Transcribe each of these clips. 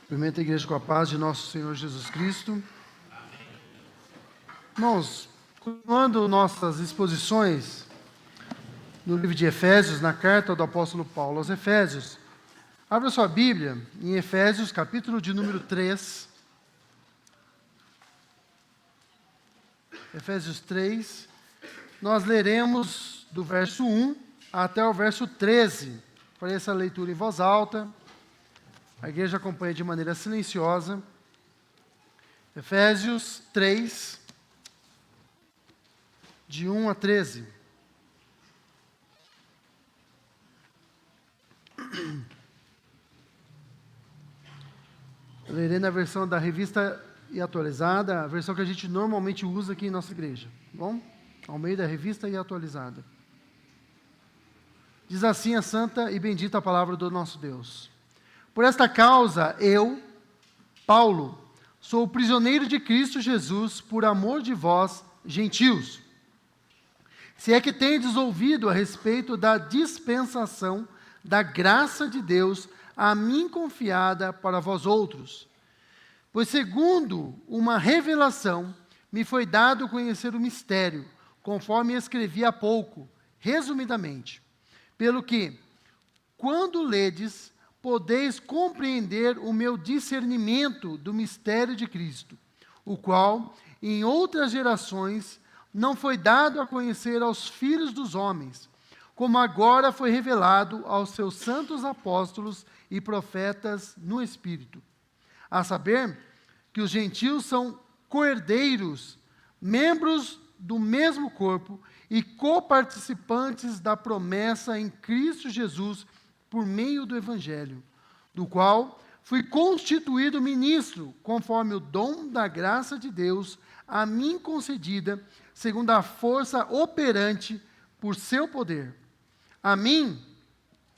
Cumprimento a igreja com a paz de nosso Senhor Jesus Cristo. Irmãos, continuando nossas exposições no livro de Efésios, na carta do apóstolo Paulo aos Efésios, abra sua Bíblia em Efésios, capítulo de número 3. Efésios 3, nós leremos do verso 1 até o verso 13. Farei essa leitura em voz alta. A igreja acompanha de maneira silenciosa. Efésios 3, de 1 a 13. Eu lerei na versão da Revista e Atualizada, a versão que a gente normalmente usa aqui em nossa igreja. Tá bom? Ao meio da Revista e Atualizada. Diz assim a santa e bendita palavra do nosso Deus. Por esta causa, eu, Paulo, sou prisioneiro de Cristo Jesus, por amor de vós, gentios. Se é que tendes ouvido a respeito da dispensação da graça de Deus a mim confiada para vós outros. Pois segundo uma revelação, me foi dado conhecer o mistério, conforme escrevi há pouco, resumidamente. Pelo que, quando ledes, podeis compreender o meu discernimento do mistério de Cristo, o qual, em outras gerações, não foi dado a conhecer aos filhos dos homens, como agora foi revelado aos seus santos apóstolos e profetas no Espírito. A saber, que os gentios são co-herdeiros, membros do mesmo corpo e coparticipantes da promessa em Cristo Jesus, por meio do Evangelho, do qual fui constituído ministro, conforme o dom da graça de Deus, a mim concedida, segundo a força operante por seu poder. A mim,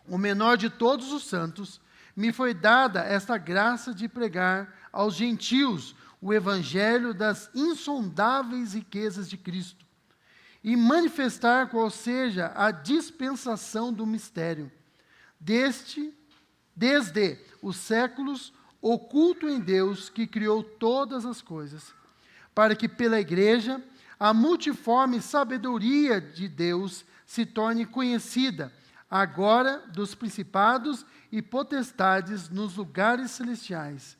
o menor de todos os santos, me foi dada esta graça de pregar aos gentios o Evangelho das insondáveis riquezas de Cristo, e manifestar qual seja a dispensação do mistério, desde os séculos, oculto em Deus, que criou todas as coisas, para que pela igreja a multiforme sabedoria de Deus se torne conhecida, agora dos principados e potestades nos lugares celestiais,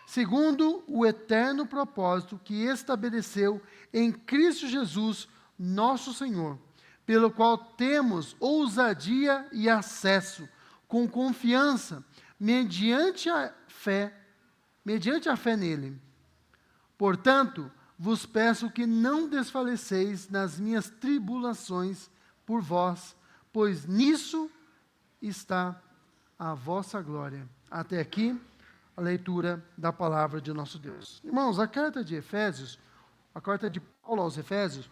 segundo o eterno propósito que estabeleceu em Cristo Jesus, nosso Senhor, pelo qual temos ousadia e acesso, com confiança, mediante a fé nele. Portanto, vos peço que não desfaleceis nas minhas tribulações por vós, pois nisso está a vossa glória. Até aqui, a leitura da palavra de nosso Deus. Irmãos, a carta de Efésios, a carta de Paulo aos Efésios,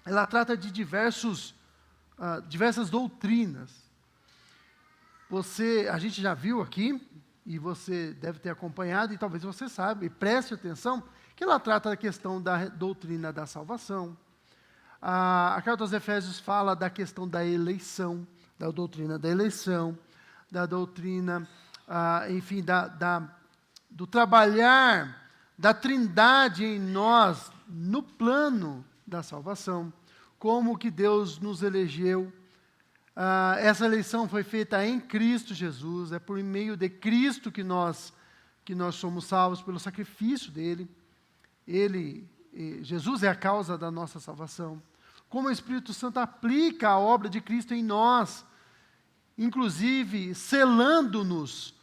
ela trata de diversas doutrinas. A gente já viu aqui, e você deve ter acompanhado, e talvez você saiba, e preste atenção, que ela trata da questão da doutrina da salvação. A carta aos Efésios fala da questão da eleição, da doutrina da eleição, da doutrina, do trabalhar da Trindade em nós, no plano da salvação, como que Deus nos elegeu. Essa eleição foi feita em Cristo Jesus, é por meio de Cristo que nós somos salvos pelo sacrifício dele. Jesus é a causa da nossa salvação. Como o Espírito Santo aplica a obra de Cristo em nós, inclusive selando-nos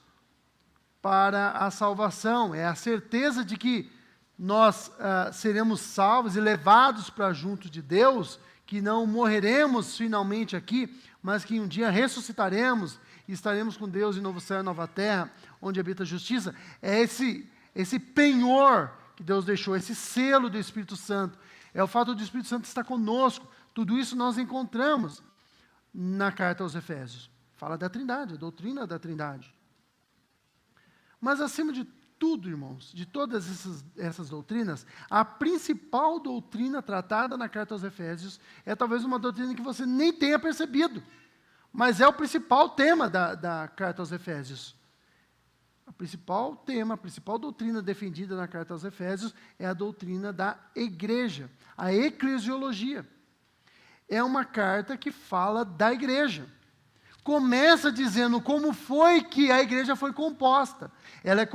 para a salvação. É a certeza de que nós seremos salvos e levados para junto de Deus, que não morreremos finalmente aqui, mas que um dia ressuscitaremos e estaremos com Deus em novo céu e nova terra, onde habita a justiça. É esse penhor que Deus deixou, esse selo do Espírito Santo. É o fato do Espírito Santo estar conosco. Tudo isso nós encontramos na carta aos Efésios. Fala da Trindade, a doutrina da Trindade. Mas acima de tudo, irmãos, de todas essas doutrinas, a principal doutrina tratada na carta aos Efésios é talvez uma doutrina que você nem tenha percebido, mas é o principal tema da carta aos Efésios. O principal tema, a principal doutrina defendida na carta aos Efésios é a doutrina da igreja, a eclesiologia. É uma carta que fala da igreja. Começa dizendo como foi que a igreja foi composta. Ela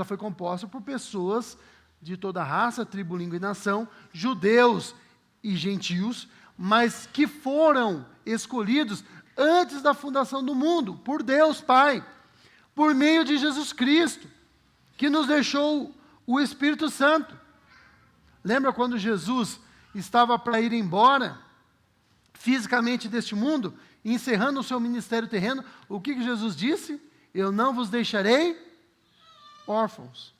foi composta por pessoas de toda raça, tribo, língua e nação, judeus e gentios, mas que foram escolhidos antes da fundação do mundo, por Deus Pai, por meio de Jesus Cristo, que nos deixou o Espírito Santo. Lembra quando Jesus estava para ir embora, fisicamente deste mundo, encerrando o seu ministério terreno, o que Jesus disse? Eu não vos deixarei órfãos.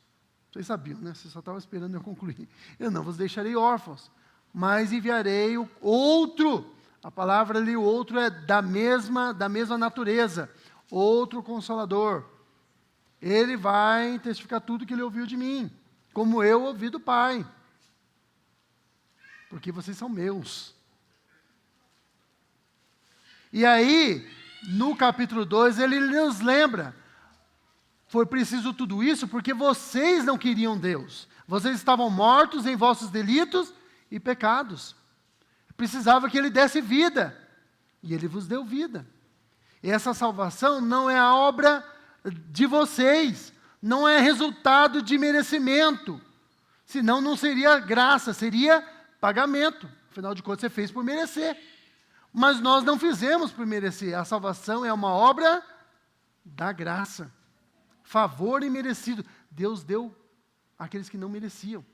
Vocês sabiam, né? Vocês só estavam esperando eu concluir. Eu não vos deixarei órfãos, mas enviarei o outro. A palavra ali, o outro, é da mesma natureza. Outro Consolador. Ele vai testificar tudo que ele ouviu de mim, como eu ouvi do Pai. Porque vocês são meus. E aí, no capítulo 2, ele nos lembra, foi preciso tudo isso porque vocês não queriam Deus. Vocês estavam mortos em vossos delitos e pecados. Precisava que Ele desse vida. E Ele vos deu vida. E essa salvação não é a obra de vocês. Não é resultado de merecimento. Senão não seria graça, seria pagamento. Afinal de contas, você fez por merecer. Mas nós não fizemos por merecer. A salvação é uma obra da graça. Favor imerecido. Deus deu àqueles que não mereciam.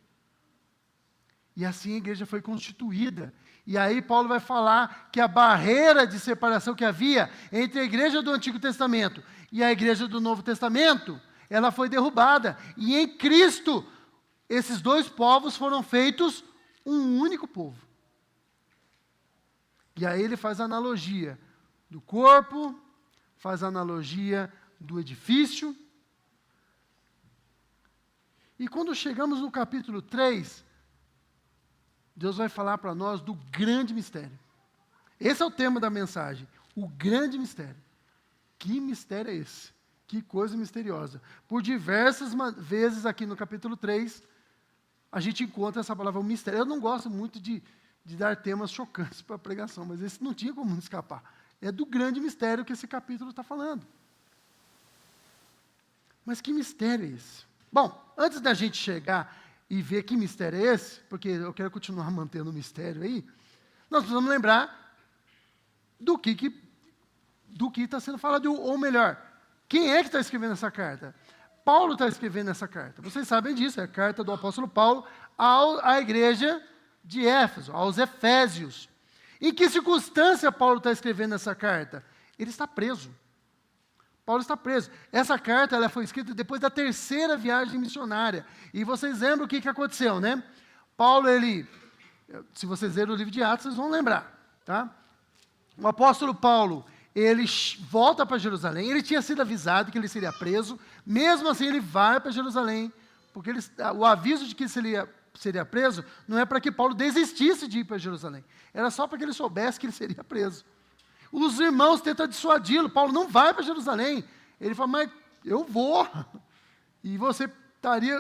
E assim a igreja foi constituída. E aí Paulo vai falar que a barreira de separação que havia entre a igreja do Antigo Testamento e a igreja do Novo Testamento, ela foi derrubada. E em Cristo, esses dois povos foram feitos um único povo. E aí ele faz a analogia do corpo, faz a analogia do edifício. E quando chegamos no capítulo 3, Deus vai falar para nós do grande mistério. Esse é o tema da mensagem, o grande mistério. Que mistério é esse? Que coisa misteriosa. Por diversas vezes aqui no capítulo 3, a gente encontra essa palavra, o mistério. Eu não gosto muito de dar temas chocantes para a pregação, mas esse não tinha como escapar. É do grande mistério que esse capítulo está falando. Mas que mistério é esse? Bom, antes da gente chegar e ver que mistério é esse, porque eu quero continuar mantendo o mistério aí, nós precisamos lembrar do que está sendo falado, ou melhor, quem é que está escrevendo essa carta? Paulo está escrevendo essa carta. Vocês sabem disso, é a carta do apóstolo Paulo à igreja de Éfeso, aos Efésios. Em que circunstância Paulo está escrevendo essa carta? Ele está preso. Paulo está preso. Essa carta ela foi escrita depois da terceira viagem missionária. E vocês lembram o que aconteceu, né? Paulo, se vocês lerem o livro de Atos, vocês vão lembrar, tá? O apóstolo Paulo, ele volta para Jerusalém. Ele tinha sido avisado que ele seria preso. Mesmo assim, ele vai para Jerusalém, porque o aviso de que seria preso não é para que Paulo desistisse de ir para Jerusalém. Era só para que ele soubesse que ele seria preso. Os irmãos tentam dissuadi-lo. Paulo não vai para Jerusalém. Ele fala, mas eu vou. E você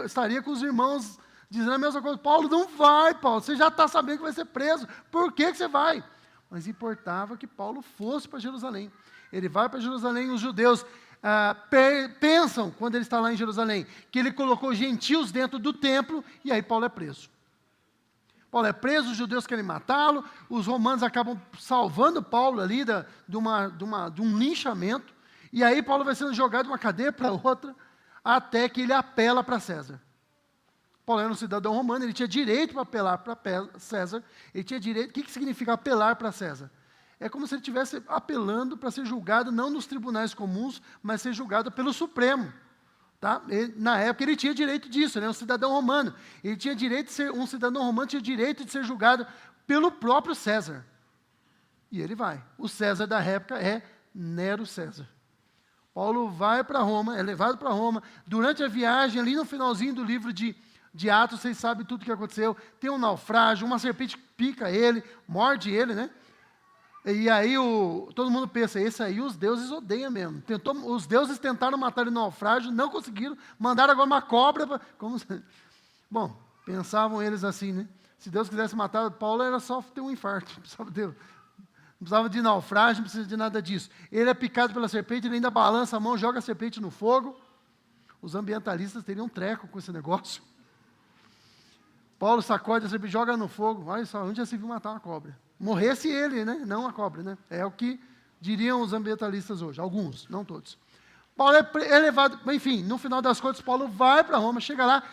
estaria com os irmãos dizendo a mesma coisa. Paulo, não vai, Paulo. Você já está sabendo que vai ser preso. Por que você vai? Mas importava que Paulo fosse para Jerusalém. Ele vai para Jerusalém. Os judeus pensam, quando ele está lá em Jerusalém, que ele colocou gentios dentro do templo. E aí Paulo é preso. Paulo é preso, os judeus querem matá-lo, os romanos acabam salvando Paulo ali de um linchamento, e aí Paulo vai sendo jogado de uma cadeia para outra, até que ele apela para César. Paulo era um cidadão romano, ele tinha direito para apelar para César, ele tinha direito. O que significa apelar para César? É como se ele estivesse apelando para ser julgado não nos tribunais comuns, mas ser julgado pelo Supremo. Tá? Na época ele tinha direito disso, ele era um cidadão romano. Ele tinha direito de ser um cidadão romano, tinha direito de ser julgado pelo próprio César. E ele vai. O César da época é Nero César. Paulo vai para Roma, é levado para Roma. Durante a viagem, ali no finalzinho do livro de Atos, vocês sabem tudo o que aconteceu. Tem um naufrágio, uma serpente pica ele, morde ele, né? E aí todo mundo pensa, esse aí os deuses odeiam mesmo. Os deuses tentaram matar ele no naufrágio, não conseguiram, mandaram agora uma cobra. Bom, pensavam eles assim, né? Se Deus quisesse matar Paulo, era só ter um infarto. Não precisava de naufrágio, não precisa de nada disso. Ele é picado pela serpente, ele ainda balança a mão, joga a serpente no fogo. Os ambientalistas teriam um treco com esse negócio. Paulo sacode a serpente, joga no fogo. Olha só, onde já se viu matar uma cobra? Morresse ele, né? Não a cobra, né? É o que diriam os ambientalistas hoje. Alguns, não todos. Paulo é levado, enfim, no final das contas, Paulo vai para Roma, chega lá,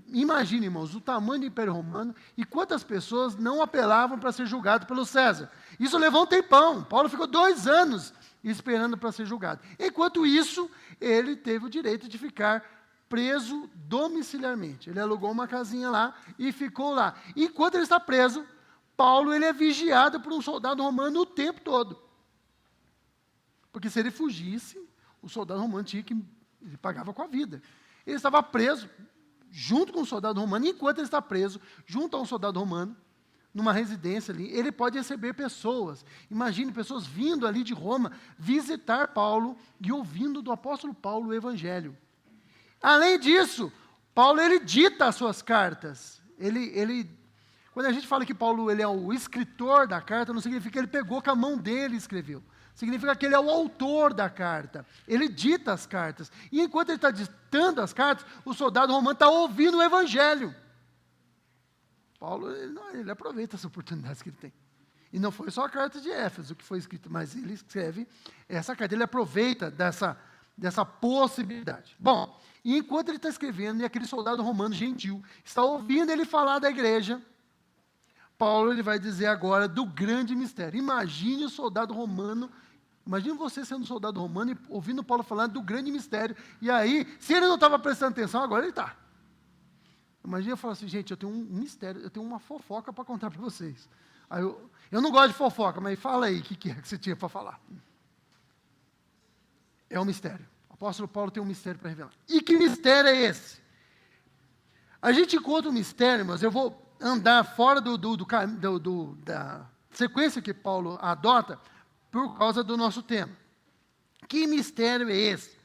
imagine, irmãos, o tamanho do Império Romano e quantas pessoas não apelavam para ser julgado pelo César. Isso levou um tempão. Paulo ficou 2 anos esperando para ser julgado. Enquanto isso, ele teve o direito de ficar preso domiciliarmente. Ele alugou uma casinha lá e ficou lá. Enquanto ele está preso, Paulo ele é vigiado por um soldado romano o tempo todo. Porque se ele fugisse, o soldado romano ele pagava com a vida. Ele estava preso junto com o soldado romano, e enquanto ele está preso, junto a um soldado romano, numa residência ali, ele pode receber pessoas. Imagine pessoas vindo ali de Roma visitar Paulo e ouvindo do apóstolo Paulo o evangelho. Além disso, Paulo ele dita as suas cartas. Quando a gente fala que Paulo ele é o escritor da carta, não significa que ele pegou com a mão dele e escreveu. Significa que ele é o autor da carta. Ele dita as cartas. E enquanto ele está ditando as cartas, o soldado romano está ouvindo o evangelho. Paulo, ele aproveita as oportunidades que ele tem. E não foi só a carta de Éfeso que foi escrita, mas ele escreve essa carta. Ele aproveita dessa possibilidade. Bom, e enquanto ele está escrevendo, e aquele soldado romano gentil está ouvindo ele falar da igreja, Paulo ele vai dizer agora do grande mistério. Imagine o soldado romano, imagine você sendo um soldado romano e ouvindo Paulo falando do grande mistério. E aí, se ele não estava prestando atenção, agora ele está. Imagina eu falar assim, gente, eu tenho um mistério, eu tenho uma fofoca para contar para vocês. Aí eu não gosto de fofoca, mas fala aí, o que é que você tinha para falar? É um mistério. O apóstolo Paulo tem um mistério para revelar. E que mistério é esse? A gente encontra um mistério, mas eu vou andar fora da sequência que Paulo adota por causa do nosso tema. Que mistério é esse?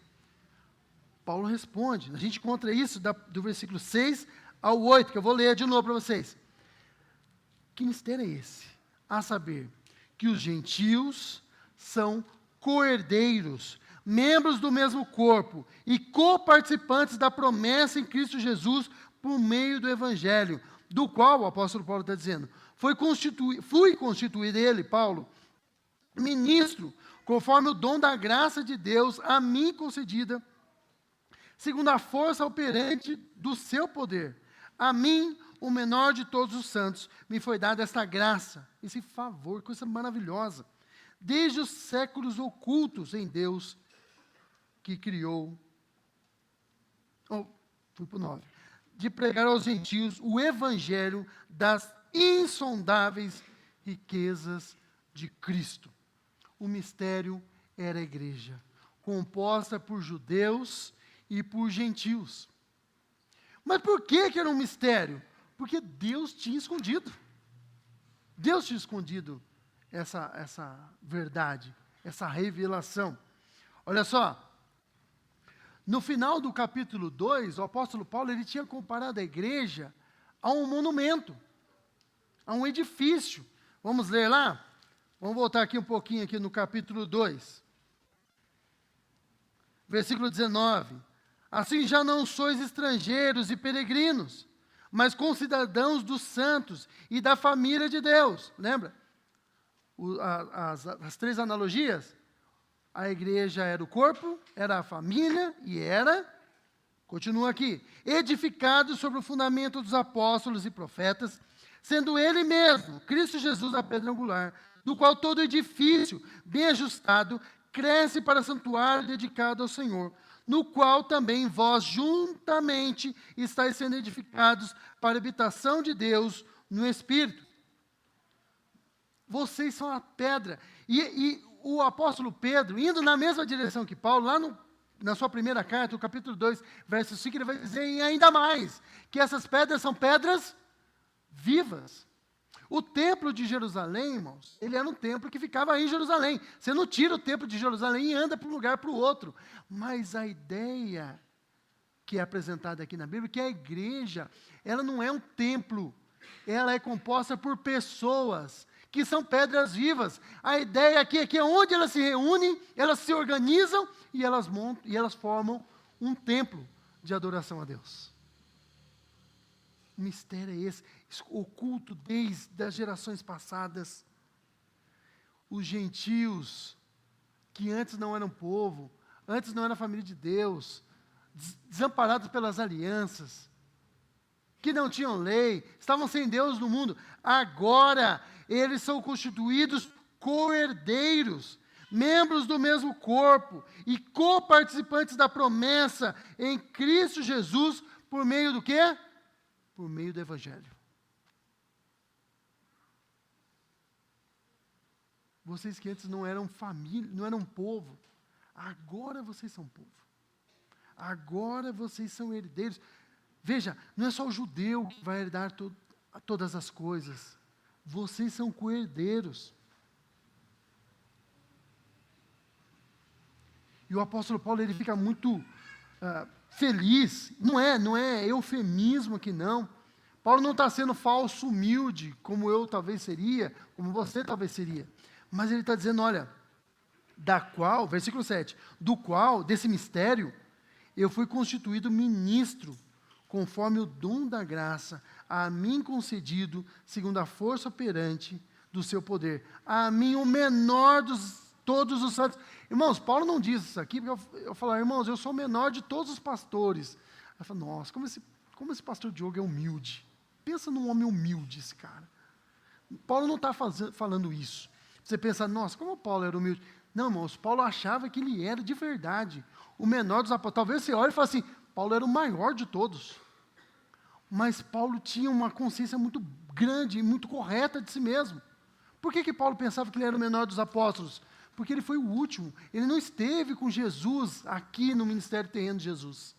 Paulo responde. A gente encontra isso do versículo 6 ao 8, que eu vou ler de novo para vocês. Que mistério é esse? A saber, que os gentios são co-herdeiros, membros do mesmo corpo e coparticipantes da promessa em Cristo Jesus por meio do Evangelho, do qual o apóstolo Paulo está dizendo, fui constituído ele, Paulo, ministro, conforme o dom da graça de Deus a mim concedida, segundo a força operante do seu poder. A mim, o menor de todos os santos, me foi dada esta graça, esse favor, coisa maravilhosa, desde os séculos ocultos em Deus, que criou, fui para o 9, de pregar aos gentios o evangelho das insondáveis riquezas de Cristo. O mistério era a igreja, composta por judeus e por gentios. Mas por que era um mistério? Porque Deus tinha escondido. Deus tinha escondido essa verdade, essa revelação. Olha só, no final do capítulo 2, o apóstolo Paulo ele tinha comparado a igreja a um monumento, a um edifício. Vamos ler lá? Vamos voltar aqui um pouquinho aqui no capítulo 2. Versículo 19. Assim já não sois estrangeiros e peregrinos, mas concidadãos dos santos e da família de Deus. Lembra? As 3 analogias? A igreja era o corpo, era a família e continua aqui, edificado sobre o fundamento dos apóstolos e profetas, sendo ele mesmo, Cristo Jesus, a pedra angular, do qual todo edifício, bem ajustado, cresce para santuário dedicado ao Senhor, no qual também vós juntamente estáis sendo edificados para a habitação de Deus no Espírito. Vocês são a pedra. E o apóstolo Pedro, indo na mesma direção que Paulo, lá na sua primeira carta, no capítulo 2, verso 5, ele vai dizer ainda mais, que essas pedras são pedras vivas. O templo de Jerusalém, irmãos, ele era um templo que ficava aí em Jerusalém. Você não tira o templo de Jerusalém e anda para um lugar para o outro. Mas a ideia que é apresentada aqui na Bíblia, que a igreja, ela não é um templo, ela é composta por pessoas que são pedras vivas. A ideia aqui é que onde elas se reúnem, elas se organizam e elas montam e elas formam um templo de adoração a Deus. O mistério é esse, oculto desde as gerações passadas. Os gentios, que antes não eram povo, antes não eram família de Deus, desamparados pelas alianças, que não tinham lei, estavam sem Deus no mundo, agora eles são constituídos co-herdeiros, membros do mesmo corpo e co-participantes da promessa em Cristo Jesus, por meio do quê? Por meio do Evangelho. Vocês que antes não eram família, não eram povo, agora vocês são povo. Agora vocês são herdeiros. Veja, não é só o judeu que vai herdar todas as coisas. Vocês são co-herdeiros. E o apóstolo Paulo, ele fica muito feliz. Não é eufemismo aqui, não. Paulo não está sendo falso humilde, como eu talvez seria, como você talvez seria. Mas ele está dizendo, olha, da qual, versículo 7, do qual, desse mistério, eu fui constituído ministro, conforme o dom da graça, a mim concedido, segundo a força operante do seu poder. A mim, o menor dos todos os santos. Irmãos, Paulo não diz isso aqui, porque eu falo, irmãos, eu sou o menor de todos os pastores. Aí eu falo, nossa, como esse pastor Diogo é humilde. Pensa num homem humilde, esse cara. Paulo não está falando isso. Você pensa, nossa, como o Paulo era humilde. Não, irmãos, Paulo achava que ele era de verdade o menor dos apóstolos. Talvez você olhe e fale assim, Paulo era o maior de todos. Mas Paulo tinha uma consciência muito grande e muito correta de si mesmo. Por que Paulo pensava que ele era o menor dos apóstolos? Porque ele foi o último. Ele não esteve com Jesus aqui no ministério terreno de Jesus.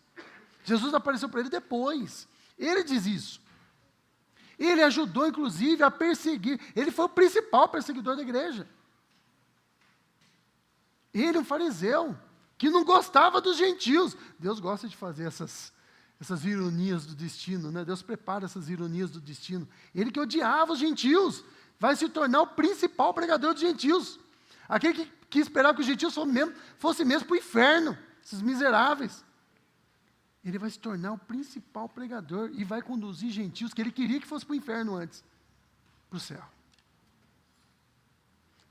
Jesus apareceu para ele depois. Ele diz isso. Ele ajudou, inclusive, a perseguir. Ele foi o principal perseguidor da igreja. Ele, um fariseu, que não gostava dos gentios. Deus gosta de fazer essas ironias do destino, né? Deus prepara essas ironias do destino. Ele que odiava os gentios, vai se tornar o principal pregador dos gentios. Aquele que esperava que os gentios fossem mesmo para o inferno, esses miseráveis. Ele vai se tornar o principal pregador e vai conduzir gentios que ele queria que fosse para o inferno antes, para o céu.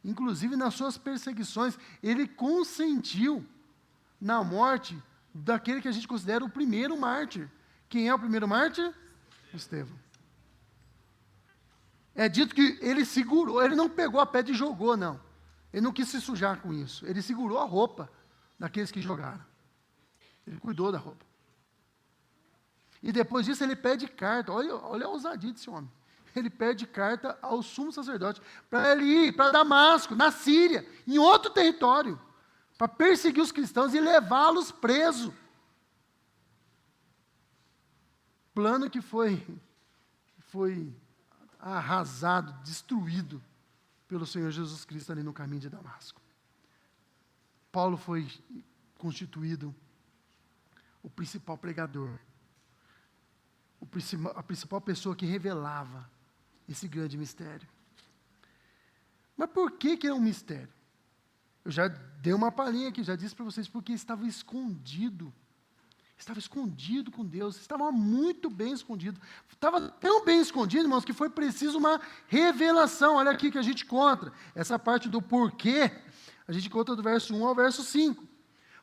Inclusive, nas suas perseguições, ele consentiu na morte daquele que a gente considera o primeiro mártir. Quem é o primeiro mártir? Estevão. É dito que ele segurou, ele não pegou a pedra e jogou, não. Ele não quis se sujar com isso. Ele segurou a roupa daqueles que jogaram. Ele cuidou da roupa. E depois disso ele pede carta. Olha a ousadia desse homem. Ele pede carta ao sumo sacerdote para ele ir para Damasco, na Síria, em outro território, para perseguir os cristãos e levá-los presos. Plano que foi arrasado, destruído pelo Senhor Jesus Cristo ali no caminho de Damasco. Paulo foi constituído o principal pregador, a principal pessoa que revelava esse grande mistério. Mas por que é um mistério? Eu já dei uma palhinha aqui, já disse para vocês, porque estava escondido. Estava escondido com Deus, estava muito bem escondido. Estava tão bem escondido, irmãos, que foi preciso uma revelação. Olha aqui que a gente conta. Essa parte do porquê, a gente conta do verso 1 ao verso 5.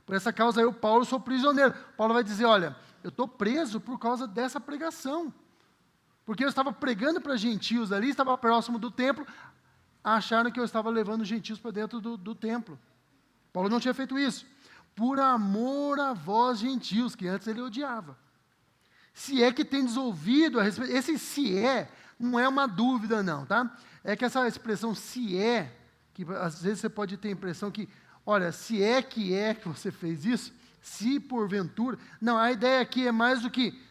Por essa causa eu, Paulo, sou prisioneiro. Paulo vai dizer, olha, eu estou preso por causa dessa pregação. Porque eu estava pregando para gentios ali, estava próximo do templo, acharam que eu estava levando gentios para dentro do templo. Paulo não tinha feito isso. Por amor a vós, gentios, que antes ele odiava. Se é que tendes ouvido a respeito, esse se é, não é uma dúvida não, tá? É que essa expressão se é, que às vezes você pode ter a impressão que, olha, se é que você fez isso, se porventura, não, a ideia aqui é mais do que,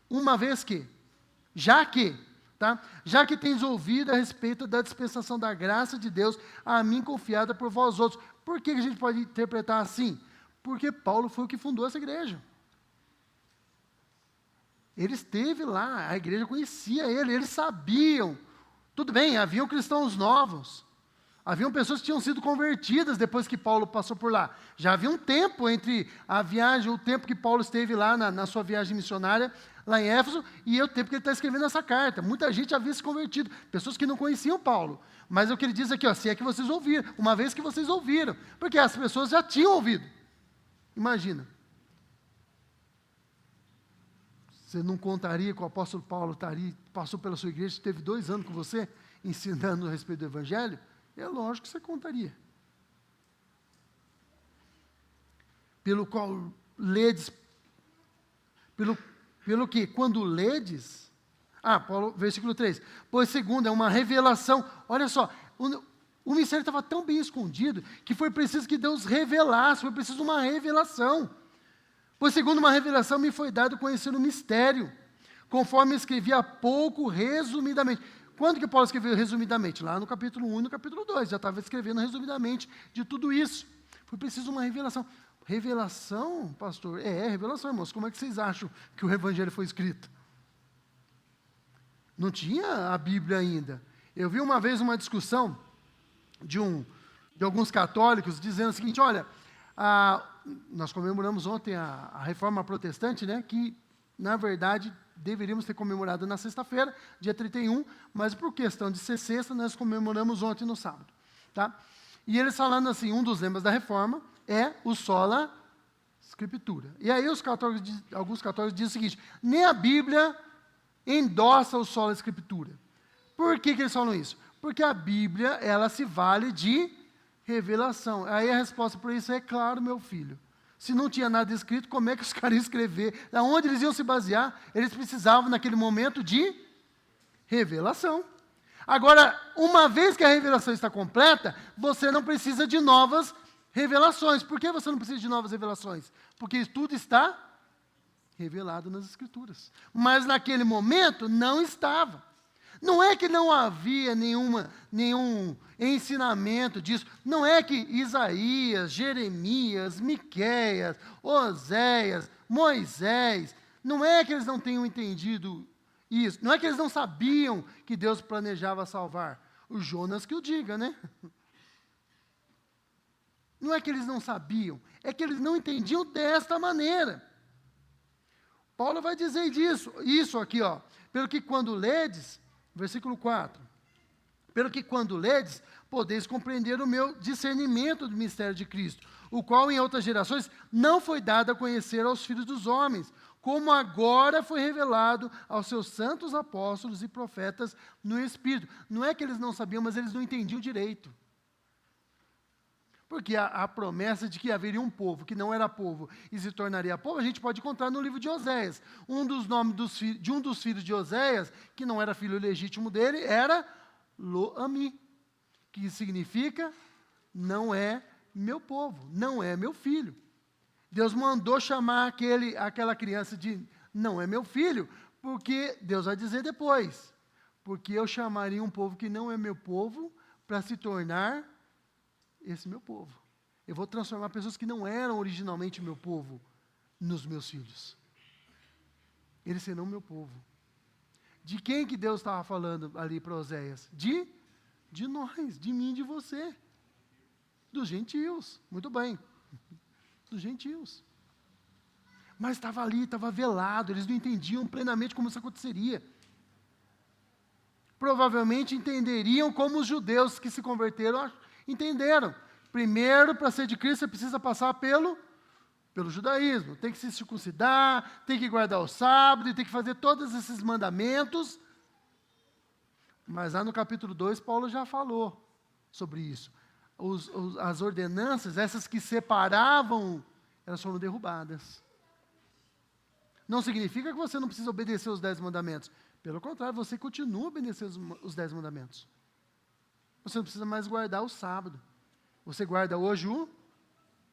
uma vez que, já que, Tá? Já que tens ouvido a respeito da dispensação da graça de Deus a mim confiada por vós outros. Por que a gente pode interpretar assim? Porque Paulo foi o que fundou essa igreja. Ele esteve lá, a igreja conhecia ele, eles sabiam. Tudo bem, haviam cristãos novos. Haviam pessoas que tinham sido convertidas depois que Paulo passou por lá. Já havia um tempo entre a viagem, o tempo que Paulo esteve lá na sua viagem missionária, lá em Éfeso, e o tempo que ele está escrevendo essa carta. Muita gente havia se convertido, pessoas que não conheciam Paulo. Mas é o que ele diz aqui, ó, se é que vocês ouviram, uma vez que vocês ouviram, porque as pessoas já tinham ouvido. Imagina. Você não contaria que o apóstolo Paulo passou pela sua igreja, esteve 2 anos com você, ensinando a respeito do Evangelho? É lógico que você contaria. Pelo qual ledes, pelo que, quando ledes, Paulo, versículo 3, pois segundo, é uma revelação, olha só, o mistério estava tão bem escondido, que foi preciso que Deus revelasse, foi preciso uma revelação. Pois segundo uma revelação me foi dado conhecer o mistério, conforme escrevi há pouco, resumidamente. Quando que Paulo escreveu resumidamente? Lá no capítulo 1 e no capítulo 2, já estava escrevendo resumidamente de tudo isso. Foi preciso uma revelação. Revelação, pastor? Revelação, irmãos. Como é que vocês acham que o Evangelho foi escrito? Não tinha a Bíblia ainda. Eu vi uma vez uma discussão de alguns católicos dizendo o seguinte, olha, nós comemoramos ontem a Reforma Protestante, né, que, na verdade, deveríamos ter comemorado na sexta-feira, dia 31, mas por questão de ser sexta, nós comemoramos ontem no sábado. Tá? E eles falando assim, um dos lemas da Reforma é o sola scriptura. E aí alguns católicos dizem o seguinte, nem a Bíblia endossa o sola scriptura. Por que eles falam isso? Porque a Bíblia, ela se vale de revelação. Aí a resposta para isso é claro, meu filho. Se não tinha nada escrito, como é que os caras iam escrever? Aonde eles iam se basear? Eles precisavam, naquele momento, de revelação. Agora, uma vez que a revelação está completa, você não precisa de novas revelações. Por que você não precisa de novas revelações? Porque tudo está revelado nas Escrituras. Mas naquele momento, não estava. Não é que não havia nenhum ensinamento disso. Não é que Isaías, Jeremias, Miqueias, Oséias, Moisés, não é que eles não tenham entendido isso. Não é que eles não sabiam que Deus planejava salvar. O Jonas que o diga, né? Não é que eles não sabiam, é que eles não entendiam desta maneira. Paulo vai dizer isso aqui, ó. Pelo que quando ledes, versículo 4, pelo que quando ledes, podeis compreender o meu discernimento do mistério de Cristo, o qual em outras gerações não foi dado a conhecer aos filhos dos homens, como agora foi revelado aos seus santos apóstolos e profetas no Espírito. Não é que eles não sabiam, mas eles não entendiam direito. Porque a promessa de que haveria um povo que não era povo e se tornaria povo, a gente pode encontrar no livro de Oséias. Um dos nomes de um dos filhos de Oséias, que não era filho legítimo dele, era Lo-Ami, que significa não é meu povo, não é meu filho. Deus mandou chamar aquela criança de não é meu filho, porque Deus vai dizer depois, porque eu chamaria um povo que não é meu povo para se tornar esse meu povo. Eu vou transformar pessoas que não eram originalmente meu povo nos meus filhos. Eles serão meu povo. De quem que Deus estava falando ali para Oséias? De nós, de mim e de você. Dos gentios. Muito bem. Dos gentios. Mas estava ali, estava velado, eles não entendiam plenamente como isso aconteceria. Provavelmente entenderiam como os judeus que se converteram entenderam. Primeiro, para ser de Cristo, você precisa passar pelo judaísmo. Tem que se circuncidar, tem que guardar o sábado, tem que fazer todos esses mandamentos. Mas lá no capítulo 2, Paulo já falou sobre isso. As ordenanças, essas que separavam, elas foram derrubadas. Não significa que você não precisa obedecer os 10 mandamentos. Pelo contrário, você continua obedecendo os 10 mandamentos. Você não precisa mais guardar o sábado. Você guarda hoje o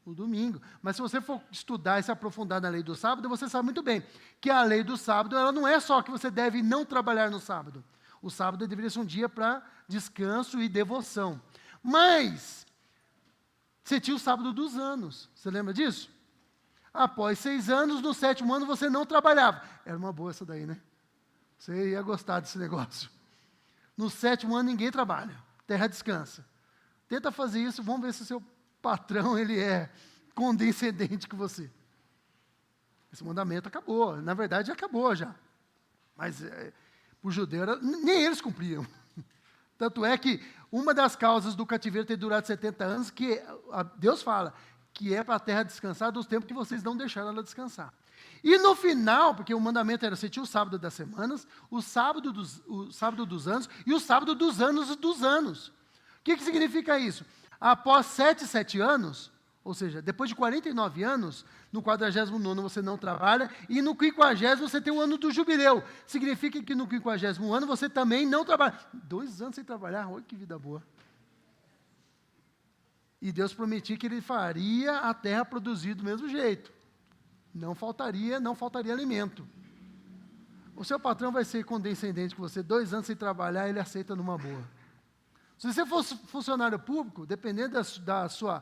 domingo. Mas se você for estudar e se aprofundar na lei do sábado, você sabe muito bem que a lei do sábado, ela não é só que você deve não trabalhar no sábado. O sábado deveria ser um dia para descanso e devoção. Mas, você tinha o sábado dos anos. Você lembra disso? Após 6 anos, no 7º ano, você não trabalhava. Era uma boa essa daí, né? Você ia gostar desse negócio. No 7º ano, ninguém trabalha. Terra descansa. Tenta fazer isso, vamos ver se o seu patrão ele é condescendente com você. Esse mandamento acabou. Na verdade, acabou já. Mas, para o judeu, nem eles cumpriam. Tanto é que uma das causas do cativeiro ter durado 70 anos, que Deus fala, que é para a terra descansar dos tempos que vocês não deixaram ela descansar. E no final, porque o mandamento era, você tinha o sábado das semanas, o sábado dos anos e o sábado dos anos dos anos. O que significa isso? Após 7 anos, ou seja, depois de 49 anos, no 49º você não trabalha, e no 50º você tem o ano do jubileu. Significa que no 50º ano você também não trabalha. 2 anos sem trabalhar, olha que vida boa. E Deus prometia que Ele faria a terra produzir do mesmo jeito. Não faltaria alimento. O seu patrão vai ser condescendente com você, 2 anos sem trabalhar, ele aceita numa boa. Se você fosse funcionário público, dependendo da sua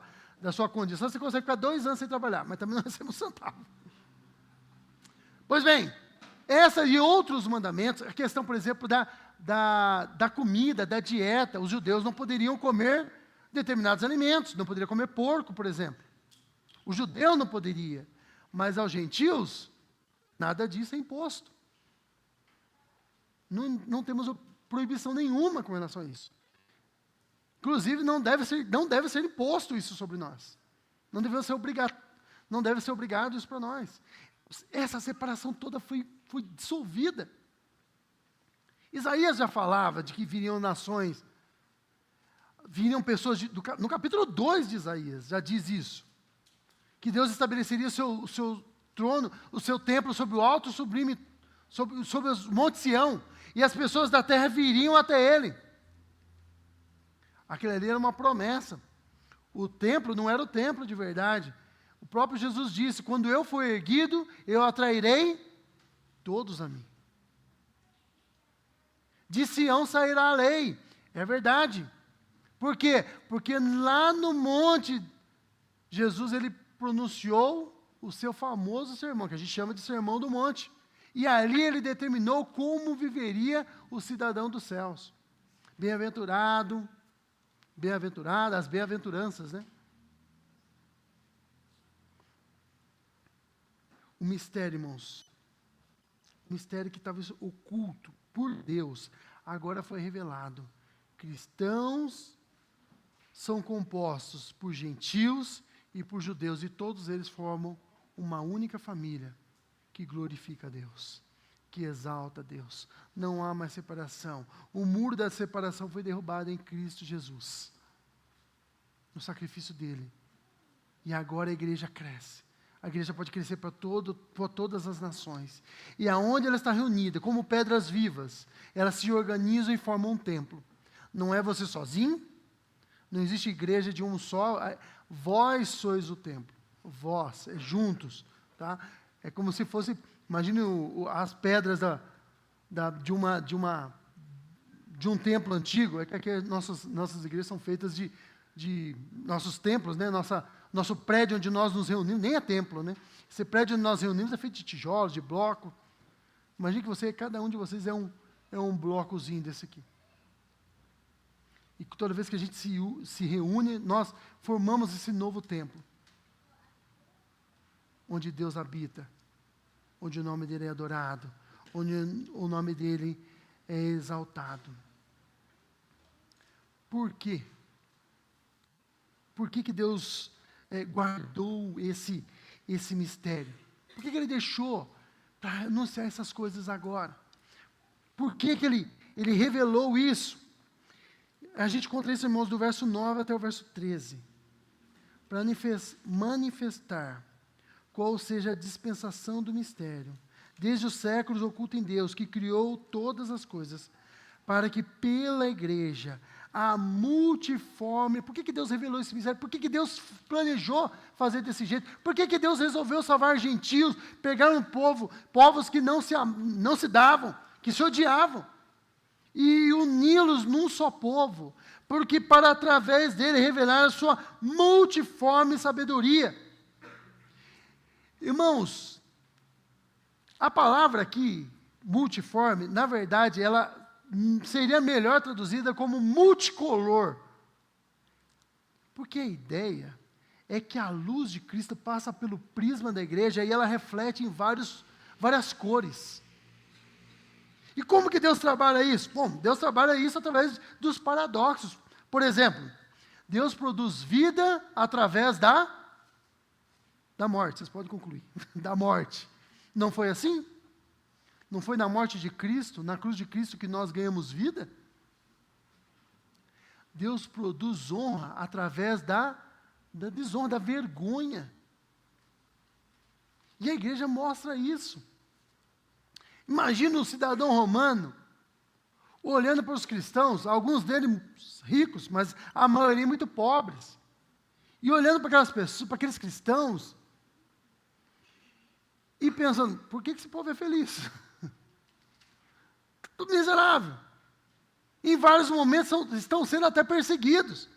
condição, você consegue ficar 2 anos sem trabalhar, mas também não recebe um centavo. Pois bem, essa e outros mandamentos, a questão, por exemplo, da comida, da dieta, os judeus não poderiam comer determinados alimentos, não poderia comer porco, por exemplo. O judeu não poderia, mas aos gentios, nada disso é imposto. Não temos proibição nenhuma com relação a isso. Inclusive, não deve ser imposto isso sobre nós. Não deve ser obrigado isso para nós. Essa separação toda foi dissolvida. Isaías já falava de que viriam nações, viriam pessoas, no capítulo 2 de Isaías, já diz isso, que Deus estabeleceria o seu trono, o seu templo sobre o alto sublime, sobre os montes Sião, e as pessoas da terra viriam até ele. Aquilo ali era uma promessa. O templo não era o templo de verdade. O próprio Jesus disse, quando eu for erguido, eu atrairei todos a mim. De Sião sairá a lei. É verdade. Por quê? Porque lá no monte, Jesus ele pronunciou o seu famoso sermão, que a gente chama de Sermão do Monte. E ali ele determinou como viveria o cidadão dos céus. Bem-aventurado, as bem-aventuranças, né? O mistério, irmãos. O mistério que estava oculto por Deus, agora foi revelado. Cristãos são compostos por gentios e por judeus, e todos eles formam uma única família que glorifica a Deus, que exalta a Deus. Não há mais separação. O muro da separação foi derrubado em Cristo Jesus, no sacrifício dele. E agora a igreja cresce. A igreja pode crescer para todas as nações. E aonde ela está reunida, como pedras vivas, elas se organizam e formam um templo. Não é você sozinho, não existe igreja de um só, vós sois o templo. Vós, juntos, tá? É como se fosse, imagine as pedras de um templo antigo. É que aqui nossas igrejas são feitas de nossos templos, né? Nosso prédio onde nós nos reunimos, nem é templo, né? Esse prédio onde nós reunimos é feito de tijolos, de bloco. Imagine que cada um de vocês é um blocozinho desse aqui. E toda vez que a gente se reúne, nós formamos esse novo templo, onde Deus habita, onde o nome dele é adorado, onde o nome dele é exaltado. Por quê? Por que Deus guardou esse mistério? Por que Ele deixou para anunciar essas coisas agora? Por que Ele revelou isso? A gente encontra isso, irmãos, do verso 9 até o verso 13. Para manifestar qual seja a dispensação do mistério, desde os séculos oculto em Deus, que criou todas as coisas, para que pela igreja, a multiforme... Por que Deus revelou esse mistério? Por que Deus planejou fazer desse jeito? Por que Deus resolveu salvar gentios, pegar povos que não se davam, que se odiavam? e uni-los num só povo, porque para através dele revelar a sua multiforme sabedoria. Irmãos, a palavra aqui, multiforme, na verdade, ela seria melhor traduzida como multicolor. Porque a ideia é que a luz de Cristo passa pelo prisma da igreja e ela reflete em várias cores. E como que Deus trabalha isso? Bom, Deus trabalha isso através dos paradoxos. Por exemplo, Deus produz vida através da morte. Vocês podem concluir. Da morte. Não foi assim? Não foi na morte de Cristo, na cruz de Cristo, que nós ganhamos vida? Deus produz honra através da desonra, da vergonha. E a igreja mostra isso. Imagina um cidadão romano olhando para os cristãos, alguns deles ricos, mas a maioria muito pobres, e olhando para aquelas pessoas, para aqueles cristãos, e pensando, por que esse povo é feliz? Tudo miserável. Em vários momentos estão sendo até perseguidos.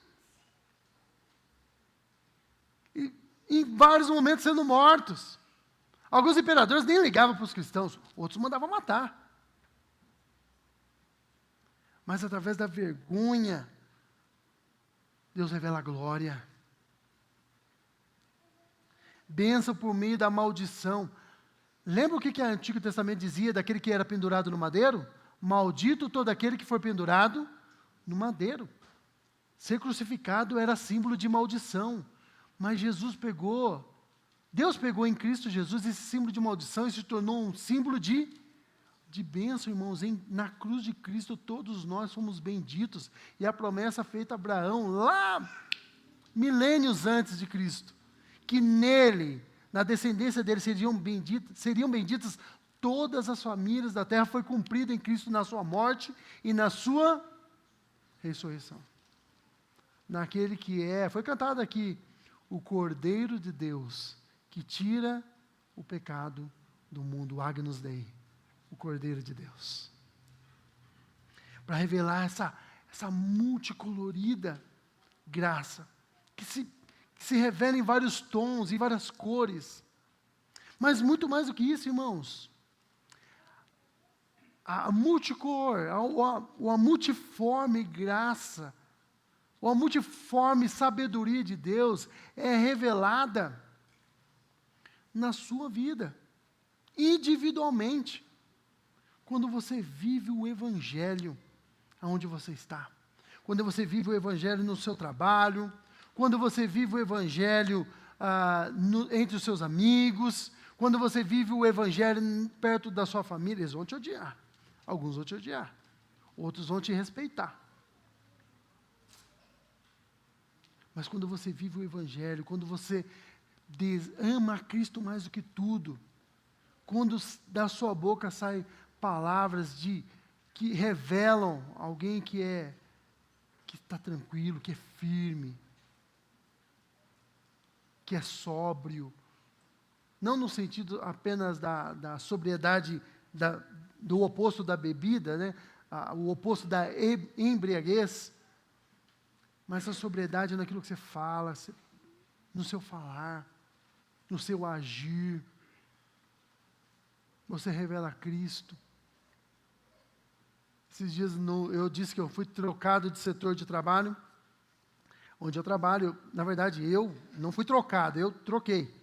E, em vários momentos sendo mortos. Alguns imperadores nem ligavam para os cristãos, outros mandavam matar. Mas através da vergonha, Deus revela a glória. Bênção por meio da maldição. Lembra o que o Antigo Testamento dizia daquele que era pendurado no madeiro? Maldito todo aquele que for pendurado no madeiro. Ser crucificado era símbolo de maldição. Mas Deus pegou em Cristo Jesus esse símbolo de maldição e se tornou um símbolo de bênção, irmãos. Na cruz de Cristo todos nós somos benditos. E a promessa feita a Abraão lá, milênios antes de Cristo, que nele, na descendência dele, seriam benditas todas as famílias da terra, foi cumprida em Cristo na sua morte e na sua ressurreição. Naquele que foi cantado aqui, o Cordeiro de Deus, que tira o pecado do mundo, o Agnus Dei, o Cordeiro de Deus. Para revelar essa multicolorida graça, que se revela em vários tons, em várias cores. Mas muito mais do que isso, irmãos, a multicor, a multiforme graça, a multiforme sabedoria de Deus é revelada na sua vida, individualmente, quando você vive o Evangelho aonde você está, quando você vive o Evangelho no seu trabalho, quando você vive o Evangelho entre os seus amigos, quando você vive o Evangelho perto da sua família. Eles vão te odiar, alguns vão te odiar, outros vão te respeitar. Mas quando você vive o Evangelho, quando você ama a Cristo mais do que tudo, quando da sua boca saem palavras que revelam alguém que está tranquilo, que é firme, que é sóbrio, não no sentido apenas da sobriedade, do oposto da bebida, né? O oposto da embriaguez, mas a sobriedade naquilo que você fala, no seu falar, no seu agir. Você revela Cristo. Esses dias eu disse que eu fui trocado de setor de trabalho, onde eu trabalho. Na verdade, eu não fui trocado, eu troquei.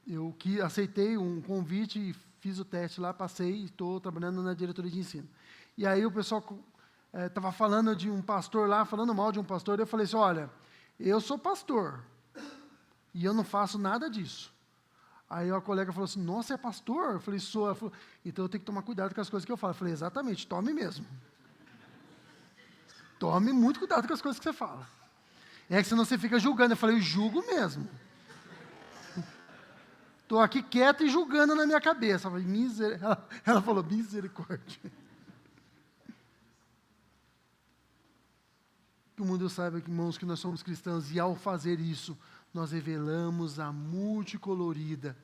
Eu aceitei um convite e fiz o teste lá, passei e estou trabalhando na diretoria de ensino. E aí o pessoal estava falando de um pastor lá, falando mal de um pastor, e eu falei assim, olha, eu sou pastor, e eu não faço nada disso. Aí a colega falou assim, nossa, é pastor? Eu falei, sou. Ela falou, então eu tenho que tomar cuidado com as coisas que eu falo. Eu falei, exatamente, tome mesmo. Tome muito cuidado com as coisas que você fala. É que senão você fica julgando. Eu falei, julgo mesmo. Estou aqui quieto e julgando na minha cabeça. Ela falou, misericórdia. Que o mundo saiba, irmãos, que nós somos cristãos, e ao fazer isso, nós revelamos a multicolorida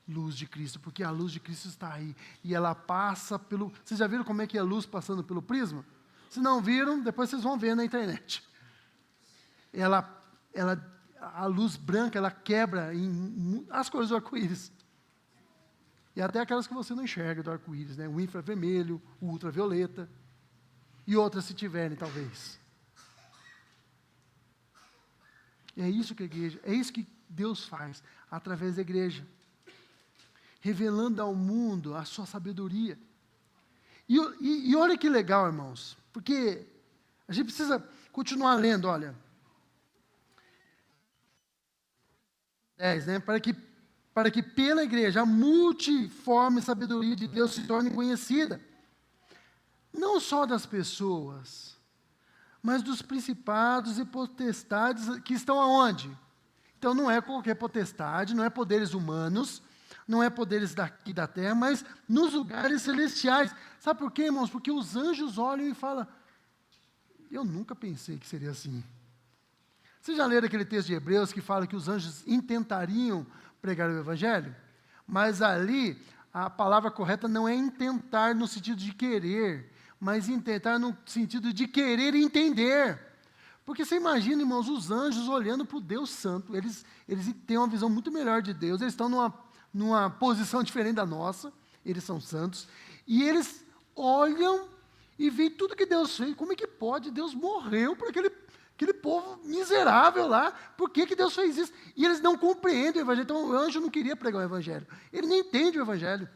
luz de Cristo, porque a luz de Cristo está aí, e ela passa pelo... Vocês já viram como é que é a luz passando pelo prisma? Se não viram, depois vocês vão ver na internet. A luz branca, ela quebra em as cores do arco-íris. E até aquelas que você não enxerga do arco-íris, né? O infravermelho, o ultravioleta, e outras se tiverem, talvez. É isso que a igreja, é isso que Deus faz, através da igreja. Revelando ao mundo a sua sabedoria. E olha que legal, irmãos, porque a gente precisa continuar lendo, olha. 10, né? Para que pela igreja a multiforme sabedoria de Deus se torne conhecida. Não só das pessoas, mas dos principados e potestades que estão aonde? Então não é qualquer potestade, não é poderes humanos, não é poderes daqui da terra, mas nos lugares celestiais. Sabe por quê, irmãos? Porque os anjos olham e falam, eu nunca pensei que seria assim. Vocês já leram aquele texto de Hebreus que fala que os anjos intentariam pregar o evangelho? Mas ali, a palavra correta não é intentar no sentido de querer, mas intentar no sentido de querer entender. Porque você imagina, irmãos, os anjos olhando para o Deus Santo, eles têm uma visão muito melhor de Deus, eles estão numa posição diferente da nossa, eles são santos, e eles olham e veem tudo que Deus fez. Como é que pode? Deus morreu por aquele povo miserável lá, por que Deus fez isso? E eles não compreendem o evangelho, então o anjo não queria pregar o evangelho, ele nem entende o evangelho.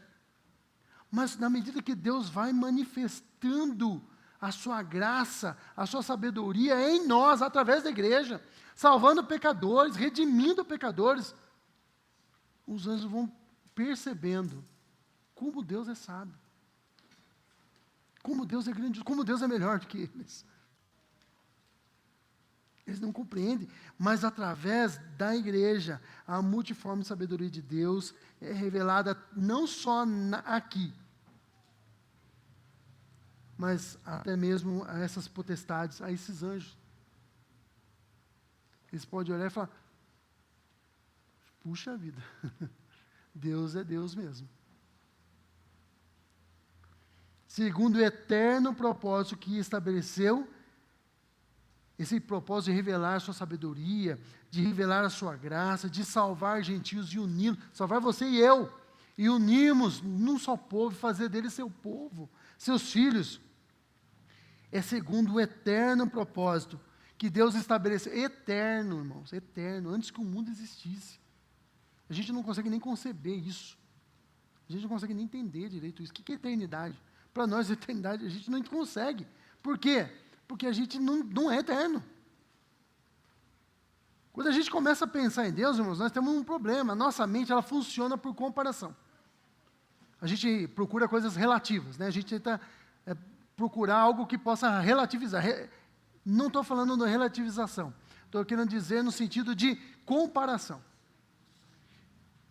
Mas na medida que Deus vai manifestando a sua graça, a sua sabedoria em nós, através da igreja, salvando pecadores, redimindo pecadores, os anjos vão percebendo como Deus é sábio, como Deus é grande, como Deus é melhor do que eles. Eles não compreendem, mas através da igreja, a multiforme sabedoria de Deus é revelada não só aqui, mas até mesmo a essas potestades, a esses anjos. Eles podem olhar e falar, puxa vida, Deus é Deus mesmo. Segundo o eterno propósito que estabeleceu, esse propósito de revelar a sua sabedoria, de revelar a sua graça, de salvar gentios e uni-los, salvar você e eu, e unirmos num só povo, fazer dele seu povo, seus filhos. É segundo o eterno propósito que Deus estabeleceu, eterno, irmãos, eterno, antes que o mundo existisse. A gente não consegue nem conceber isso. A gente não consegue nem entender direito isso. O que é eternidade? Para nós, eternidade, a gente não consegue. Por quê? Porque a gente não é eterno. Quando a gente começa a pensar em Deus, irmãos, nós temos um problema. A nossa mente, ela funciona por comparação. A gente procura coisas relativas, né? A gente tenta procurar algo que possa relativizar. Não estou falando de relativização. Estou querendo dizer no sentido de comparação.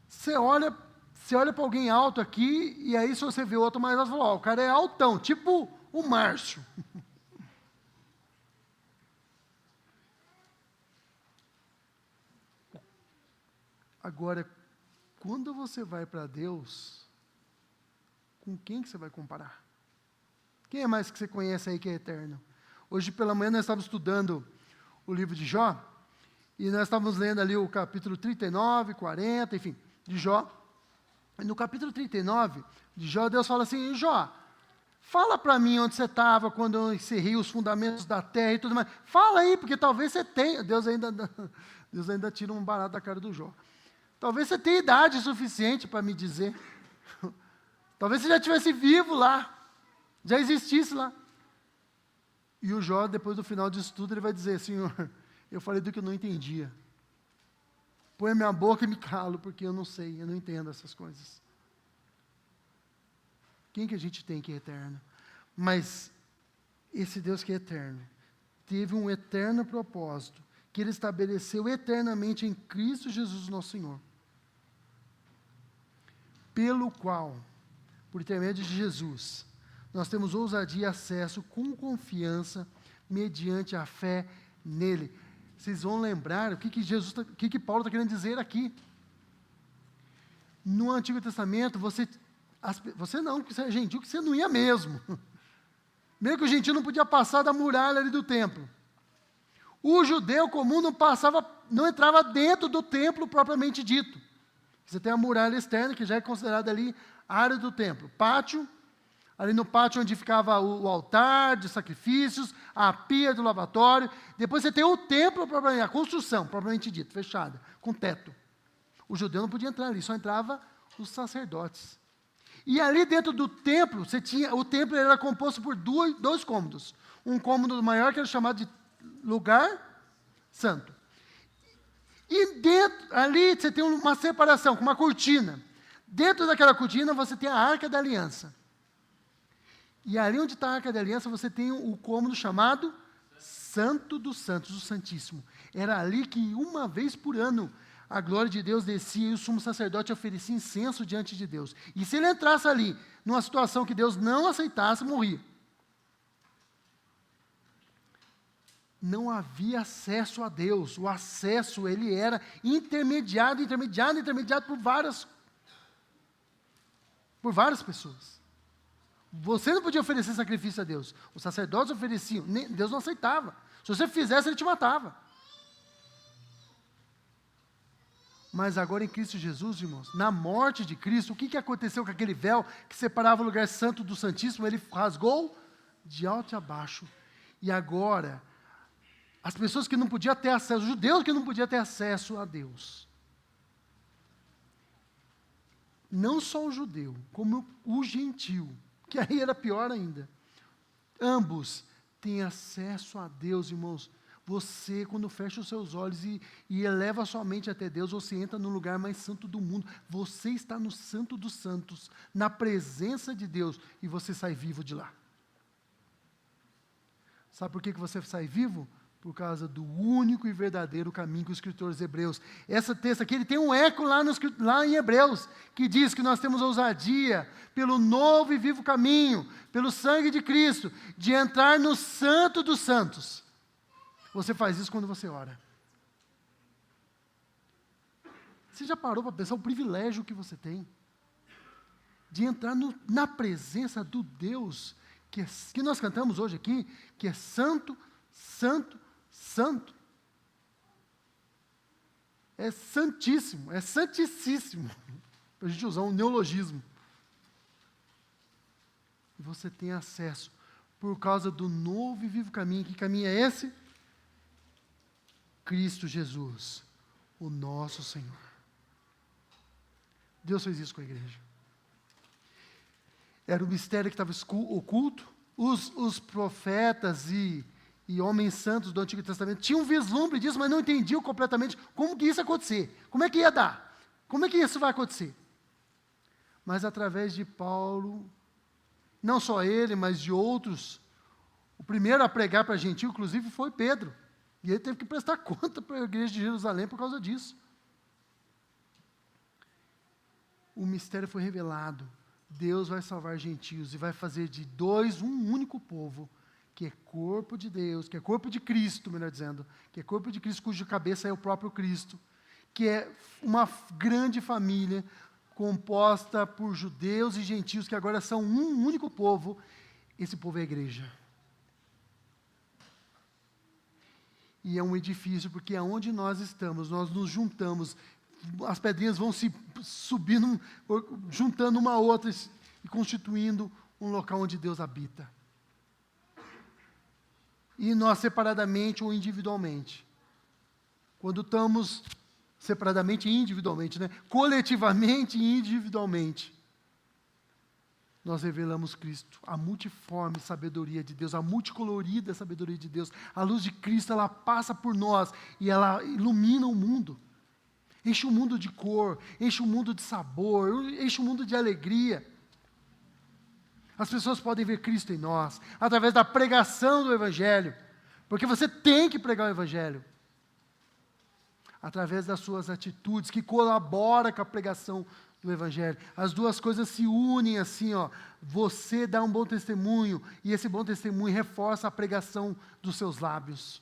Você olha para alguém alto aqui, e aí se você vê outro mais alto, você fala, o cara é altão, tipo o Márcio. Agora, quando você vai para Deus, com quem que você vai comparar? Quem é mais que você conhece aí que é eterno? Hoje pela manhã nós estávamos estudando o livro de Jó, e nós estávamos lendo ali o capítulo 39, 40, enfim, de Jó. E no capítulo 39 de Jó, Deus fala assim, Jó, fala para mim onde você estava quando eu encerrei os fundamentos da terra e tudo mais. Fala aí, porque talvez você tenha. Deus ainda tira um barato da cara do Jó. Talvez você tenha idade suficiente para me dizer. Talvez você já estivesse vivo lá. Já existisse lá. E o Jó, depois do final disso tudo, ele vai dizer, Senhor, eu falei do que eu não entendia. Põe a minha boca e me calo, porque eu não sei, eu não entendo essas coisas. Quem que a gente tem que é eterno? Mas esse Deus que é eterno, teve um eterno propósito, que Ele estabeleceu eternamente em Cristo Jesus nosso Senhor. Pelo qual, por intermédio de Jesus, nós temos ousadia e acesso com confiança, mediante a fé nele. Vocês vão lembrar o que Paulo está querendo dizer aqui. No Antigo Testamento, você não, que você é gentil, que você não ia mesmo. Mesmo que o gentil não podia passar da muralha ali do templo. O judeu comum não entrava dentro do templo propriamente dito. Você tem a muralha externa, que já é considerada ali a área do templo. Pátio, ali no pátio onde ficava o altar de sacrifícios, a pia do lavatório. Depois você tem o templo, a construção, propriamente dito, fechada, com teto. O judeu não podia entrar ali, só entrava os sacerdotes. E ali dentro do templo, o templo era composto por dois cômodos. Um cômodo maior, que era chamado de lugar santo. E ali você tem uma separação, com uma cortina. Dentro daquela cortina você tem a Arca da Aliança. E ali onde está a Arca da Aliança, você tem o cômodo chamado Santo dos Santos, o Santíssimo. Era ali que uma vez por ano a glória de Deus descia e o sumo sacerdote oferecia incenso diante de Deus. E se ele entrasse ali, numa situação que Deus não aceitasse, morria. Não havia acesso a Deus. O acesso, ele era intermediado por várias pessoas. Você não podia oferecer sacrifício a Deus. Os sacerdotes ofereciam, Deus não aceitava. Se você fizesse, ele te matava. Mas agora em Cristo Jesus, irmãos, na morte de Cristo, o que aconteceu com aquele véu que separava o lugar santo do Santíssimo? Ele rasgou de alto a baixo. E agora, as pessoas que não podiam ter acesso, os judeus que não podiam ter acesso a Deus. Não só o judeu, como o gentil, que aí era pior ainda. Ambos têm acesso a Deus, irmãos. Você, quando fecha os seus olhos e eleva a sua mente até Deus, você entra no lugar mais santo do mundo. Você está no Santo dos Santos, na presença de Deus, e você sai vivo de lá. Sabe por que você sai vivo? Por causa do único e verdadeiro caminho que os escritores hebreus. Esse texto aqui, ele tem um eco lá em Hebreus, que diz que nós temos ousadia, pelo novo e vivo caminho, pelo sangue de Cristo, de entrar no Santo dos Santos. Você faz isso quando você ora. Você já parou para pensar o privilégio que você tem? De entrar na presença do Deus que nós cantamos hoje aqui, que é santo, santo, santo. É santíssimo, é santíssimo. Para a gente usar um neologismo. E você tem acesso por causa do novo e vivo caminho. Que caminho é esse? Cristo Jesus, o nosso Senhor. Deus fez isso com a igreja. Era um mistério que estava oculto. Os profetas e homens santos do Antigo Testamento tinham um vislumbre disso, mas não entendiam completamente como que isso ia acontecer. Como é que ia dar? Como é que isso vai acontecer? Mas através de Paulo, não só ele, mas de outros, o primeiro a pregar para gentil, inclusive, foi Pedro. E ele teve que prestar conta para a igreja de Jerusalém por causa disso. O mistério foi revelado. Deus vai salvar gentios e vai fazer de dois um único povo, que é corpo de Deus, que é corpo de Cristo, melhor dizendo, que é corpo de Cristo, cuja cabeça é o próprio Cristo, que é uma grande família composta por judeus e gentios, que agora são um único povo. Esse povo é a igreja. E é um edifício, porque aonde nós estamos, nós nos juntamos, as pedrinhas vão se subindo, juntando uma a outra e constituindo um local onde Deus habita. E nós separadamente ou individualmente. Quando estamos separadamente e individualmente, né? Coletivamente e individualmente, nós revelamos Cristo, a multiforme sabedoria de Deus, a multicolorida sabedoria de Deus. A luz de Cristo, ela passa por nós e ela ilumina o mundo. Enche o mundo de cor, enche o mundo de sabor, enche o mundo de alegria. As pessoas podem ver Cristo em nós, através da pregação do Evangelho, porque você tem que pregar o Evangelho. Através das suas atitudes, que colaboram com a pregação do Evangelho. As duas coisas se unem assim, ó. Você dá um bom testemunho, e esse bom testemunho reforça a pregação dos seus lábios.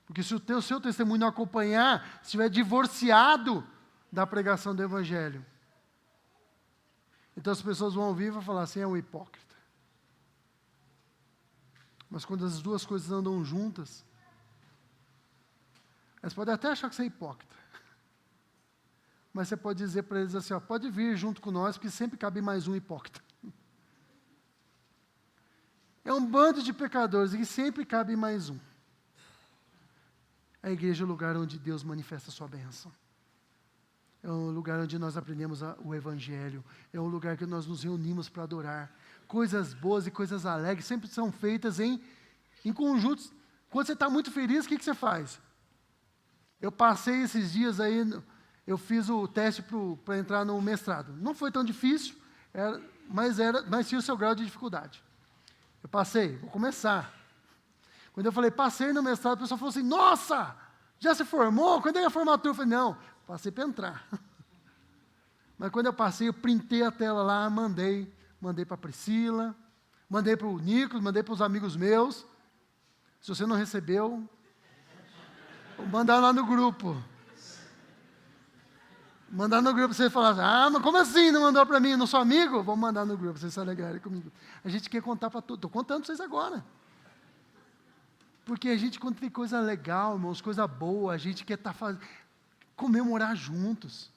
Porque se o seu testemunho não acompanhar, se estiver divorciado da pregação do Evangelho. Então as pessoas vão ouvir e vão falar assim, é um hipócrita. Mas quando as duas coisas andam juntas, eles podem até achar que você é hipócrita. Mas você pode dizer para eles assim, ó, pode vir junto com nós, porque sempre cabe mais um hipócrita. É um bando de pecadores e sempre cabe mais um. A igreja é o lugar onde Deus manifesta a sua bênção. É um lugar onde nós aprendemos o Evangelho. É um lugar que nós nos reunimos para adorar. Coisas boas e coisas alegres sempre são feitas em conjuntos. Quando você está muito feliz, o que você faz? Eu passei esses dias aí, eu fiz o teste para entrar no mestrado. Não foi tão difícil, mas tinha o seu grau de dificuldade. Eu passei, vou começar. Quando eu falei, passei no mestrado, a pessoa falou assim, nossa, já se formou? Quando é a formatura? Eu falei, não, passei para entrar. Mas quando eu passei, eu printei a tela lá, mandei para a Priscila, mandei para o Nicolas, mandei para os amigos meus. Se você não recebeu, vou mandar lá no grupo. Mandar no grupo, você falar, mas como assim não mandou para mim? Não sou amigo? Vou mandar no grupo, vocês se alegrarem comigo. A gente quer contar para todos, estou contando para vocês agora. Porque a gente, quando tem coisa legal, irmãos, coisa boa, a gente quer comemorar juntos.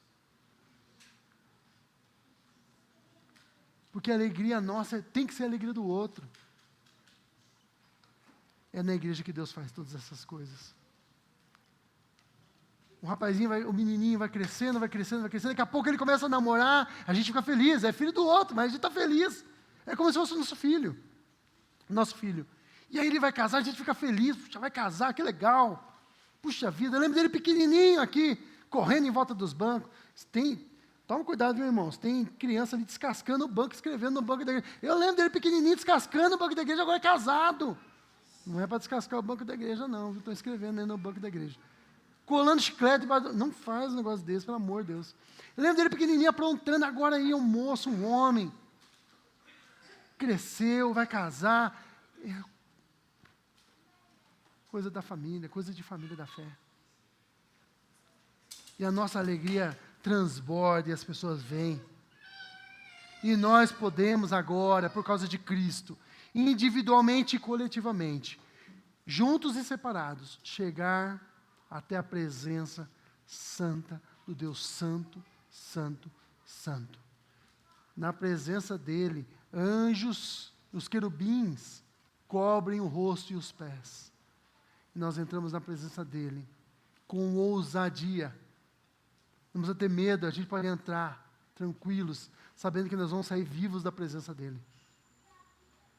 Porque a alegria nossa tem que ser a alegria do outro. É na igreja que Deus faz todas essas coisas. O rapazinho, o menininho vai crescendo, daqui a pouco ele começa a namorar, a gente fica feliz, é filho do outro, mas a gente está feliz. É como se fosse o nosso filho. E aí ele vai casar, a gente fica feliz, puxa, vai casar, que legal. Puxa vida, eu lembro dele pequenininho aqui, correndo em volta dos bancos. Toma cuidado, meus irmãos, tem criança ali descascando o banco, escrevendo no banco da igreja. Eu lembro dele pequenininho, descascando o banco da igreja, agora é casado. Não é para descascar o banco da igreja, não, estão escrevendo aí no banco da igreja. Colando chiclete, não faz um negócio desse, pelo amor de Deus. Eu lembro dele pequenininho, aprontando, agora aí um moço, um homem. Cresceu, vai casar. Coisa da família, coisa de família da fé. E a nossa alegria transborda e as pessoas vêm. E nós podemos agora, por causa de Cristo, individualmente e coletivamente, juntos e separados, chegar até a presença santa do Deus Santo, Santo, Santo. Na presença dele, anjos, os querubins, cobrem o rosto e os pés. E nós entramos na presença dele com ousadia. Não precisa ter medo, a gente pode entrar tranquilos, sabendo que nós vamos sair vivos da presença dele.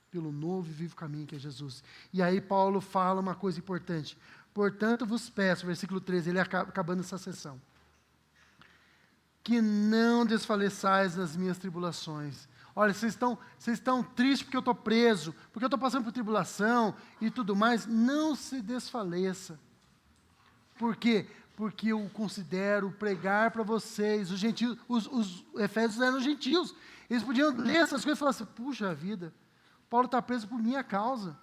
Pelo novo e vivo caminho que é Jesus. E aí Paulo fala uma coisa importante. Portanto vos peço, versículo 13, ele acabando essa sessão, que não desfaleçais nas minhas tribulações. Olha, vocês estão tristes porque eu estou preso, porque eu estou passando por tribulação e tudo mais. Não se desfaleça. Por quê? Porque eu considero pregar para vocês, os gentios, os efésios eram gentios. Eles podiam ler essas coisas e falar assim, puxa vida, Paulo está preso por minha causa.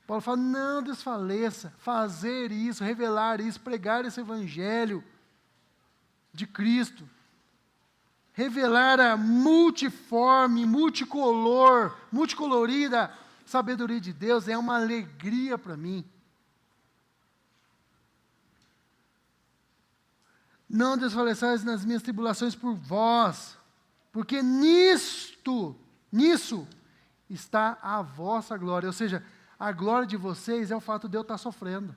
Paulo fala, não desfaleça, fazer isso, revelar isso, pregar esse evangelho de Cristo. Revelar a multiforme, multicolorida sabedoria de Deus é uma alegria para mim. Não desfaleçais nas minhas tribulações por vós, porque nisso está a vossa glória. Ou seja, a glória de vocês é o fato de eu estar sofrendo.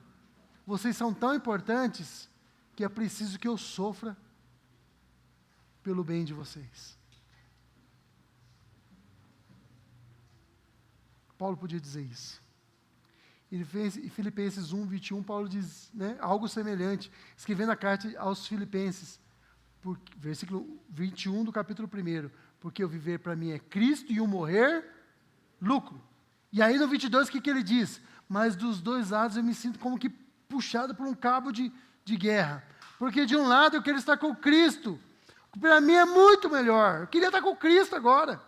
Vocês são tão importantes que é preciso que eu sofra pelo bem de vocês. Paulo podia dizer isso. Ele fez, em Filipenses 1, 21, Paulo diz, algo semelhante, escrevendo a carta aos Filipenses, versículo 21 do capítulo 1, porque o viver para mim é Cristo e o morrer, lucro. E aí no 22, o que ele diz? Mas dos dois lados eu me sinto como que puxado por um cabo de guerra, porque de um lado eu quero estar com Cristo, para mim é muito melhor, eu queria estar com Cristo agora.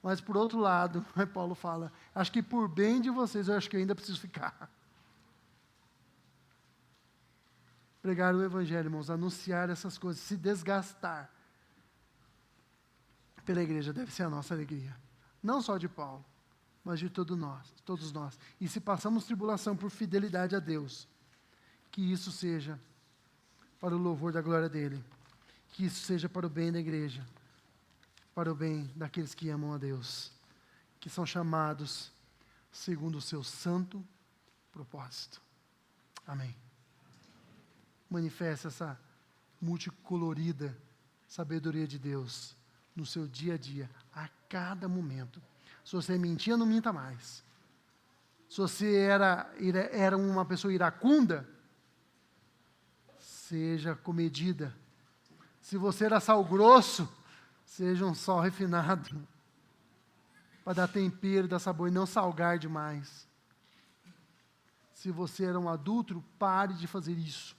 Mas por outro lado, Paulo fala, acho que por bem de vocês, eu acho que eu ainda preciso ficar. Pregar o Evangelho, irmãos, anunciar essas coisas, se desgastar pela igreja deve ser a nossa alegria. Não só de Paulo, mas de todos nós. E se passamos tribulação por fidelidade a Deus, que isso seja para o louvor da glória dele, que isso seja para o bem da igreja, para o bem daqueles que amam a Deus, que são chamados segundo o seu santo propósito. Amém. Manifeste essa multicolorida sabedoria de Deus no seu dia a dia, a cada momento. Se você mentia, não minta mais. Se você era uma pessoa iracunda, seja comedida. Se você era sal grosso, seja um sal refinado, para dar tempero, dar sabor e não salgar demais. Se você era um adúltero, pare de fazer isso.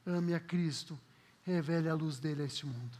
Ame a Cristo, revele a luz dele a este mundo.